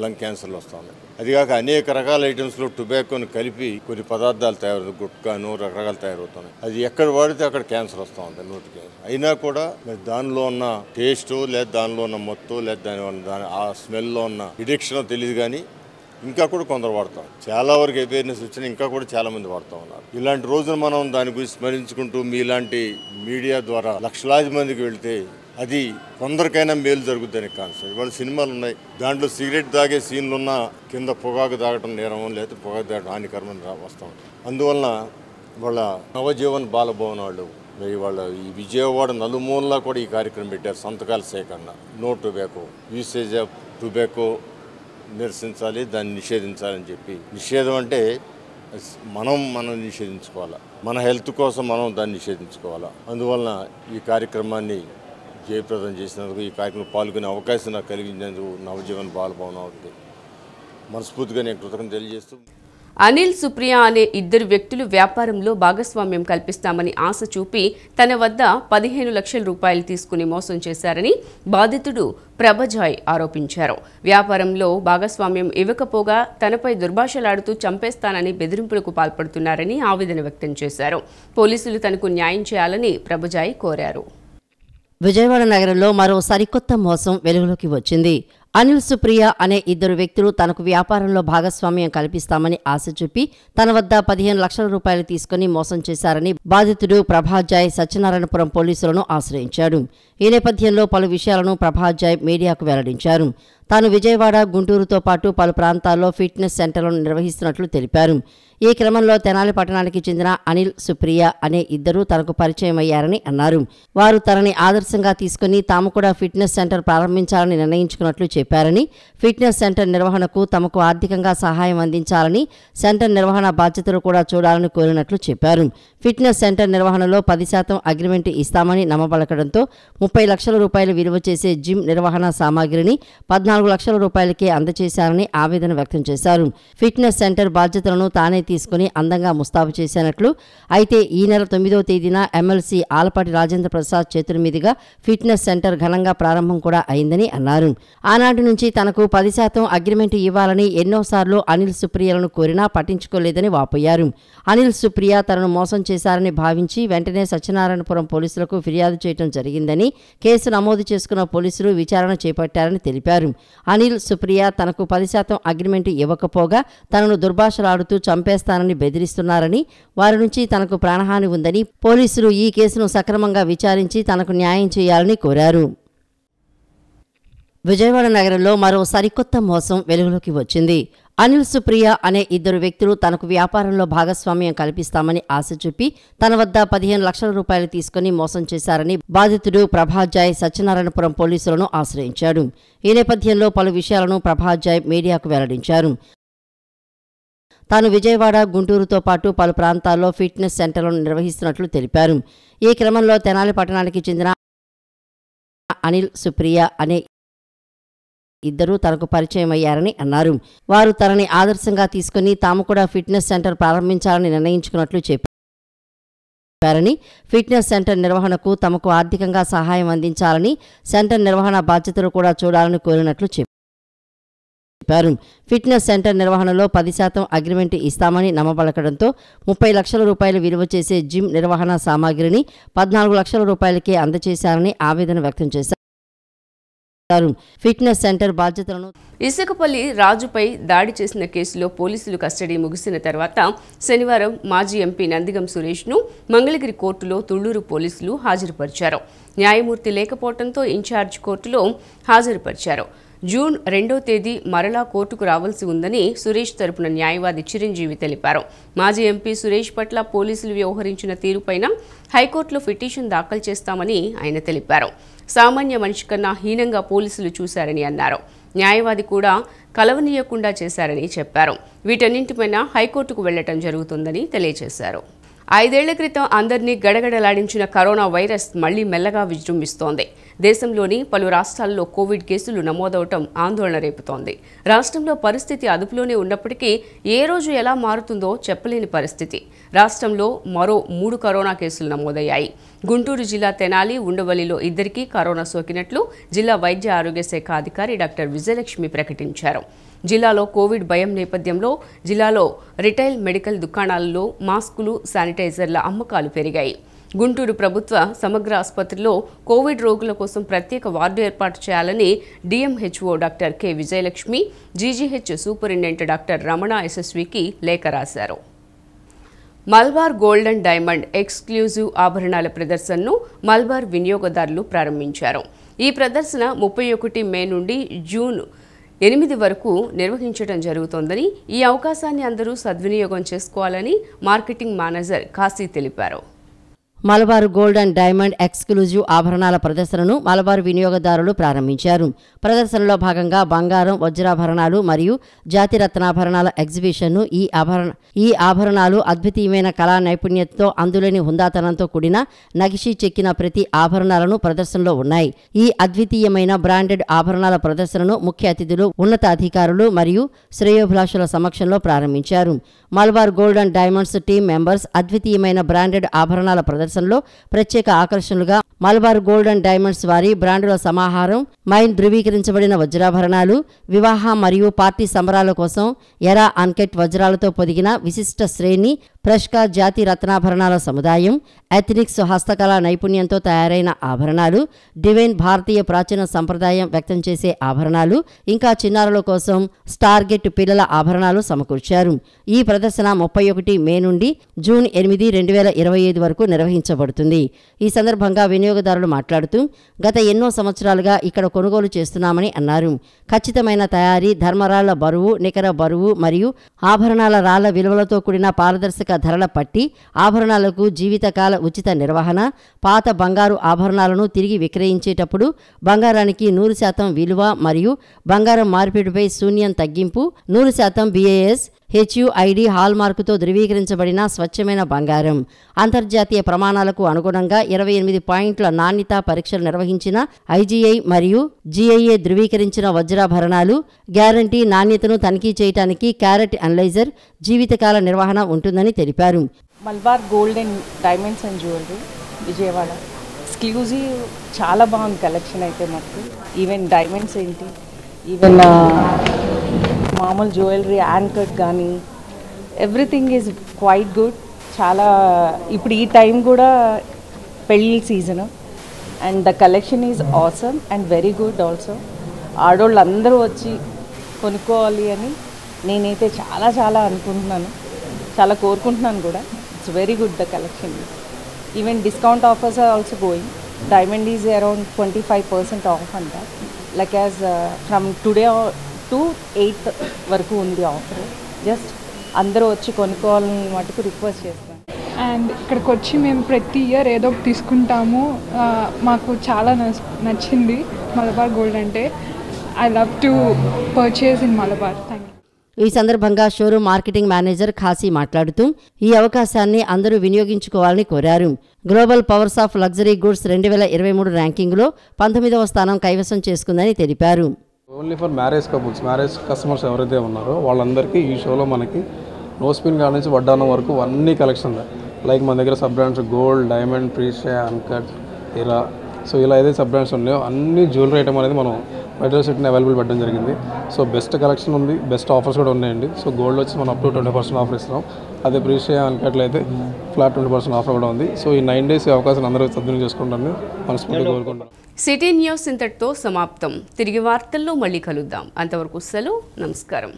లంగ్ క్యాన్సర్లు వస్తూ ఉన్నాయి. అదిగాక అనేక రకాల ఐటమ్స్లో టొబాకోని కలిపి కొన్ని పదార్థాలు తయారవుతాయి, గుట్కాను రకరకాలు తయారవుతున్నాయి. అది ఎక్కడ వాడితే అక్కడ క్యాన్సర్ వస్తూ ఉంటుంది, నోటి క్యాన్సర్. అయినా కూడా దానిలో ఉన్న టేస్టు లేదా దానిలో ఉన్న మొత్తం లేదా దాని ఆ స్మెల్లో ఉన్న ఎడిక్షన్ తెలియదు, కానీ ఇంకా కూడా కొందరు వాడతాం. చాలా వరకు అవేర్నెస్ వచ్చినా ఇంకా కూడా చాలా మంది వాడుతూ ఉన్నారు. ఇలాంటి రోజున మనం దాని గురించి స్మరించుకుంటూ మీలాంటి మీడియా ద్వారా లక్షలాది మందికి వెళ్తే అది కొందరికైనా మేలు జరుగుతుందని కాన్సెప్ట్. ఇవాళ సినిమాలు ఉన్నాయి, దాంట్లో సిగరెట్ తాగే సీన్లు ఉన్న కింద పొగాకు తాగటం నేరం, లేకపోతే పొగాకు తాగడం హానికరమని వస్తూ ఉంటాయి. అందువలన వాళ్ళ నవజీవన్ బాలభవన్ వాళ్ళు వాళ్ళ ఈ విజయవాడ నలుమూలలా కూడా ఈ కార్యక్రమం పెట్టారు. సంతకాల సేకరణ, no tobacco, usage of tobacco నిరసించాలి, దాన్ని నిషేధించాలని చెప్పి. నిషేధం అంటే మనం నిషేధించుకోవాలా, మన హెల్త్ కోసం మనం దాన్ని నిషేధించుకోవాలా. అందువలన ఈ కార్యక్రమాన్ని జయప్రదం చేసినందుకు, ఈ కార్యక్రమంలో పాల్గొనే అవకాశం నాకు కలిగించినందుకు నవజీవన్ బాలభవన్ వారికి మనస్ఫూర్తిగా నేను కృతజ్ఞతలు తెలియజేస్తూ అనిల్, సుప్రియ అనే ఇద్దరు వ్యక్తులు వ్యాపారంలో భాగస్వామ్యం కల్పిస్తామని ఆశ చూపి తన వద్ద 15 లక్షల రూపాయలు తీసుకుని మోసం చేశారని బాధితుడు ప్రభజాయ్ ఆరోపించారు. వ్యాపారంలో భాగస్వామ్యం ఇవ్వకపోగా తనపై దుర్భాషలాడుతూ చంపేస్తానని బెదిరింపులకు పాల్పడుతున్నారని ఆవేదన వ్యక్తం చేశారు. పోలీసులు తనకు న్యాయం చేయాలని ప్రభజాయ్ కోరారు. విజయవాడ నగరంలో మరో సరికొత్త మోసం వెలుగులోకి వచ్చింది. అనిల్, సుప్రియ అనే ఇద్దరు వ్యక్తులు తనకు వ్యాపారంలో భాగస్వామ్యం కల్పిస్తామని ఆశ చూపి తన వద్ద 15 లక్షల రూపాయలు తీసుకుని మోసం చేశారని బాధితుడు ప్రభాజాయ్ సత్యనారాయణపురం పోలీసులను ఆశ్రయించాడు. ఈ నేపథ్యంలో పలు విషయాలను ప్రభాజాయ్ మీడియాకు వెల్లడించారు. తాను విజయవాడ, గుంటూరుతో పాటు పలు ప్రాంతాల్లో ఫిట్నెస్ సెంటర్లను నిర్వహిస్తున్నట్లు తెలిపారు. ఈ క్రమంలో తెనాలి పట్టణానికి చెందిన అనిల్, సుప్రియ అనే ఇద్దరు తనకు పరిచయం అయ్యారని అన్నారు. వారు తనని ఆదర్శంగా తీసుకుని తాము కూడా ఫిట్నెస్ సెంటర్ ప్రారంభించాలని నిర్ణయించుకున్నట్లు చెప్పారని, ఫిట్నెస్ సెంటర్ నిర్వహణకు తమకు ఆర్థికంగా సహాయం అందించాలని, సెంటర్ నిర్వహణ బాధ్యతలు కూడా చూడాలని కోరినట్లు చెప్పారు. ఫిట్నెస్ సెంటర్ నిర్వహణలో 10% అగ్రిమెంట్ ఇస్తామని నమ్మబలకడంతో 30 లక్షల రూపాయలు విలువ చేసే జిమ్ నిర్వహణ సామాగ్రిని 14 లక్షల రూపాయలకే అందజేశారని ఆవేదన వ్యక్తం చేశారు. ఫిట్నెస్ సెంటర్ బాధ్యతలను తానే తీసుకుని అందంగా ముస్తాబు చేశానట్లు, అయితే ఈ నెల 9వ తేదీన ఎమ్మెల్సీ ఆలపాటి రాజేంద్ర ప్రసాద్ చేతుల మీదుగా ఫిట్నెస్ సెంటర్ ఘనంగా ప్రారంభం కూడా అయిందని అన్నారు. ఆనాటి నుంచి తనకు 10% అగ్రిమెంట్ ఇవ్వాలని ఎన్నోసార్లు అనిల్, సుప్రియలను కోరినా పట్టించుకోలేదని వాపోయారు. అనిల్, సుప్రియ తనను మోసం చేశారని భావించి వెంటనే సత్యనారాయణపురం పోలీసులకు ఫిర్యాదు చేయడం జరిగిందని, కేసు నమోదు చేసుకున్న పోలీసులు విచారణ చేపట్టారని తెలిపారు. అనిల్, సుప్రియ తనకు 10% అగ్రిమెంట్ ఇవ్వకపోగా తనను దుర్భాషలాడుతూ చంపేస్తానని బెదిరిస్తున్నారని, వారి నుంచి తనకు ప్రాణహాని ఉందని పోలీసులు ఈ కేసును సక్రమంగా విచారించి తనకు న్యాయం చేయాలని కోరారు. విజయవాడ నగరంలో మరో సరికొత్త మోసం వెలుగులోకి వచ్చింది. అనిల్, సుప్రియ అనే ఇద్దరు వ్యక్తులు తనకు వ్యాపారంలో భాగస్వామ్యం కల్పిస్తామని ఆశ చూపి తన వద్ద 15 లక్షల రూపాయలు తీసుకుని మోసం చేశారని బాధితుడు ప్రభాజాయ్ సత్యనారాయణపురం పోలీసులను ఆశ్రయించాడు. ఈ నేపథ్యంలో పలు విషయాలను ప్రభాజాయ్ మీడియాకు వెల్లడించారు. తాను విజయవాడ, గుంటూరుతో పాటు పలు ప్రాంతాల్లో ఫిట్నెస్ సెంటర్లను నిర్వహిస్తున్నట్లు తెలిపారు. ఈ క్రమంలో తెనాలి పట్టణానికి చెందిన అనిల్, సుప్రియ అనే ఇద్దరు తనకు పరిచయం అయ్యారని అన్నారు. వారు తనని ఆదర్శంగా తీసుకుని తాము కూడా ఫిట్నెస్ సెంటర్ ప్రారంభించాలని నిర్ణయించుకున్నట్లు చెప్పారని, ఫిట్నెస్ సెంటర్ నిర్వహణకు తమకు ఆర్థికంగా సహాయం అందించాలని, సెంటర్ నిర్వహణ బాధ్యతలు కూడా చూడాలని కోరినట్లు చెప్పారు. ఫిట్నెస్ సెంటర్ నిర్వహణలో 10% అగ్రిమెంట్ ఇస్తామని నమ్మబలకడంతో 30 లక్షల రూపాయలు విలువ చేసే జిమ్ నిర్వహణ సామాగ్రిని 14 లక్షల రూపాయలకే అందజేశారని ఆవేదన వ్యక్తం చేశారు. ఫిట్నెస్ సెంటర్ బాధ్యతలను ఇసుకపల్లి రాజుపై దాడి చేసిన కేసులో పోలీసులు కస్టడీ ముగిసిన తర్వాత శనివారం మాజీ ఎంపీ నందిగం సురేష్ను మంగళగిరి కోర్టులో తుళ్లూరు పోలీసులు హాజరుపరిచారు. న్యాయమూర్తి లేకపోవడంతో ఇన్ఛార్జ్ కోర్టులో హాజరుపరిచారు. జూన్ 2వ తేదీ మరలా కోర్టుకు రావాల్సి ఉందని సురేష్ తరపున న్యాయవాది చిరంజీవి తెలిపారు. మాజీ ఎంపీ సురేష్ పట్ల పోలీసులు వ్యవహరించిన తీరుపైన హైకోర్టులో పిటిషన్ దాఖలు చేస్తామని ఆయన తెలిపారు. సామాన్య మనిషి కన్నా హీనంగా పోలీసులు చూశారని అన్నారు. న్యాయవాది కూడా కలవనీయకుండా చేశారని చెప్పారు. వీటన్నింటిపైన హైకోర్టుకు వెళ్లటం జరుగుతుందని తెలియజేశారు. 5 ఏళ్ల క్రితం అందరినీ గడగడలాడించిన కరోనా వైరస్ మళ్లీ మెల్లగా విజృంభిస్తోంది. దేశంలోని పలు రాష్ట్రాల్లో కోవిడ్ కేసులు నమోదవటం ఆందోళన రేపుతోంది. రాష్ట్రంలో పరిస్థితి అదుపులోనే ఉన్నప్పటికీ ఏ రోజు ఎలా మారుతుందో చెప్పలేని పరిస్థితి. రాష్ట్రంలో మరో 3 కరోనా కేసులు నమోదయ్యాయి. గుంటూరు జిల్లా తెనాలి, ఉండవల్లిలో ఇద్దరికీ కరోనా సోకినట్లు జిల్లా వైద్య ఆరోగ్య శాఖ అధికారి డాక్టర్ విజయలక్ష్మి ప్రకటించారు. జిల్లాలో కోవిడ్ భయం నేపథ్యంలో జిల్లాలో రిటైల్ మెడికల్ దుకాణాలలో మాస్కులు, శానిటైజర్ల అమ్మకాలు పెరిగాయి. గుంటూరు ప్రభుత్వ సమగ్ర ఆసుపత్రిలో కోవిడ్ రోగుల కోసం ప్రత్యేక వార్డు ఏర్పాటు చేయాలని DMHO doctor K Vijayalakshmi, GGH superintendent doctor Ramana ఎస్ఎస్వికి లేఖ రాశారు. Malabar gold and diamond exclusive ఆభరణాల ప్రదర్శనను మల్బార్ వినియోగదారులు ప్రారంభించారు. ఈ ప్రదర్శన 31 మే నుండి జూన్ 8 వరకు నిర్వహించడం జరుగుతోందని, ఈ అవకాశాన్ని అందరూ సద్వినియోగం చేసుకోవాలని మార్కెటింగ్ మేనేజర్ కాశీ తెలిపారు. Malabar gold and diamond exclusive ఆభరణాల ప్రదర్శనను మలబార్ వినియోగదారులు ప్రారంభించారు. ప్రదర్శనలో భాగంగా బంగారం, వజ్రాభరణాలు మరియు జాతి రత్నాభరణాల ఎగ్జిబిషన్ను ఈ ఆభరణాలు అద్వితీయమైన కళా నైపుణ్యంతో అందులోని హుందాతనంతో కూడిన నగిషి చెక్కిన ప్రతి ఆభరణాలను ప్రదర్శనలో ఉన్నాయి. ఈ అద్వితీయమైన బ్రాండెడ్ ఆభరణాల ప్రదర్శనను ముఖ్య అతిథులు, ఉన్నతాధికారులు మరియు శ్రేయోభిలాషుల సమక్షంలో ప్రారంభించారు. Malabar gold and diamonds team members అద్వితీయమైన బ్రాండెడ్ ఆభరణాల ప్రదర్శనలో ప్రత్యేక ఆకర్షణలుగా మలబార్ గోల్డ్ అండ్ డైమండ్స్ వారి బ్రాండుల సమాహారం, మైన్ ధృవీకరించబడిన వజ్రాభరణాలు, వివాహ మరియు పార్టీ సంబరాల కోసం ఎరా అన్కట్ వజ్రాలతో పొదిగిన విశిష్ట శ్రేణి, ప్రష్కా జాతి రత్నాభరణాల సముదాయం, ఎథనిక్స్ హస్తకళా నైపుణ్యంతో తయారైన ఆభరణాలు, డివైన్ భారతీయ ప్రాచీన సంప్రదాయం వ్యక్తం చేసే ఆభరణాలు, ఇంకా చిన్నారుల కోసం స్టార్గెట్ పిల్లల ఆభరణాలు సమకూర్చారు. ఈ ప్రదర్శన 31 మే నుండి జూన్ 8, 2025 వరకు నిర్వహించబడుతుంది. ఈ సందర్భంగా వినియోగదారులు మాట్లాడుతూ గత ఎన్నో సంవత్సరాలుగా ఇక్కడ కొనుగోలు చేస్తున్నామని అన్నారు. ఖచ్చితమైన తయారీ, ధర్మరాళ్ల బరువు, నికర బరువు మరియు ఆభరణాల రాళ్ల విలువలతో కూడిన పారదర్శక ధరల పట్టి, ఆభరణాలకు జీవితకాల ఉచిత నిర్వహణ, పాత బంగారు ఆభరణాలను తిరిగి విక్రయించేటప్పుడు బంగారానికి 100% విలువ మరియు బంగారం మార్పిడిపై శూన్యం తగ్గింపు, 100% BIS HUID హాల్మార్కుతో ధృవీకరించబడిన స్వచ్ఛమైన బంగారం, అంతర్జాతీయ ప్రమాణాలకు అనుగుణంగా 28 పాయింట్ల నాణ్యతా పరీక్షలు నిర్వహించిన IGI మరియు GIA ధృవీకరించిన వజ్రాభరణాలు, గ్యారంటీ, నాణ్యతను తనిఖీ చేయడానికి క్యారెట్ అనలైజర్, జీవితకాల నిర్వహణ ఉంటుందని తెలిపారు. Malabar gold and diamonds and jewellery Vijayawada exclusive, చాలా బాగుంది కలెక్షన్ అయితే మాకు. ఈవెన్ డైమండ్స్ ఏంటి, ఈవెన్ మామూలు జ్యువెలరీ యాంకట్ కానీ ఎవ్రీథింగ్ ఈజ్ క్వైట్ గుడ్. చాలా ఇప్పుడు ఈ టైం కూడా పెళ్ళి season and the collection is awesome and very good also. ఆడవాళ్ళు అందరూ వచ్చి కొనుక్కోవాలి అని నేనైతే చాలా చాలా అనుకుంటున్నాను, చాలా కోరుకుంటున్నాను కూడా. It's very good the collection. Even discount offers are also going. Diamond is around 25% off అంట. Like as from today to 8th వరకు ఉంది ఆఫర్. జస్ట్ అందరూ వచ్చి కొనుక్కోవాలని మటుకు రిక్వెస్ట్ చేస్తాను. అండ్ ఇక్కడికి వచ్చి మేము ప్రతి ఇయర్ ఏదో ఒకటి తీసుకుంటాము. మాకు చాలా నచ్చింది మలబార్ గోల్డ్ అంటే. I love to purchase in Malabar. Thank you. ఈ సందర్భంగా షోరూమ్ మార్కెటింగ్ మేనేజర్ ఖాసీ మాట్లాడుతూ ఈ అవకాశాన్ని అందరూ వినియోగించుకోవాలని కోరారు. Global powers of luxury goods 2023 ర్యాంకింగ్లో 19వ స్థానం కైవసం చేసుకుందని తెలిపారు. Only for marriage couples, marriage customers ఎవరైతే ఉన్నారో వాళ్ళందరికీ ఈ షోలో మనకి నో స్పిన్ కాడ నుంచి వడ్డానం వరకు అన్ని కలెక్షన్ ఉన్నాయి. లైక్ మన దగ్గర sub brands gold, diamond, Precia, uncut, ఇలా సో ఇలా ఏదైతే సబ్ బ్రాండ్స్ ఉన్నాయో అన్ని జ్యువెలరీ ఐటమ్ అనేది మనం మెటీరియల్ సెట్ని అవైలబుల్ పెట్టడం జరిగింది. సో బెస్ట్ కలెక్షన్ ఉంది, బెస్ట్ ఆఫర్స్ కూడా ఉన్నాయండి. సో గోల్డ్ వచ్చి మనం అప్ టు 20% ఆఫర్ ఇస్తున్నాం. అదే ప్రీషియా, అన్కట్లో అయితే ఫ్లాట్ 20% ఆఫర్ కూడా ఉంది. సో ఈ 9 days ఈ అవకాశం అందరూ సద్వినియోగం చేసుకుంటారని మనస్ఫూర్తిగా కోరుకుంటున్నాను. సిటీ న్యూస్ ఇంతటితో సమాప్తం. తిరిగి వార్తల్లో మళ్ళీ కలుద్దాం. అంతవరకు సెలవు. నమస్కారం.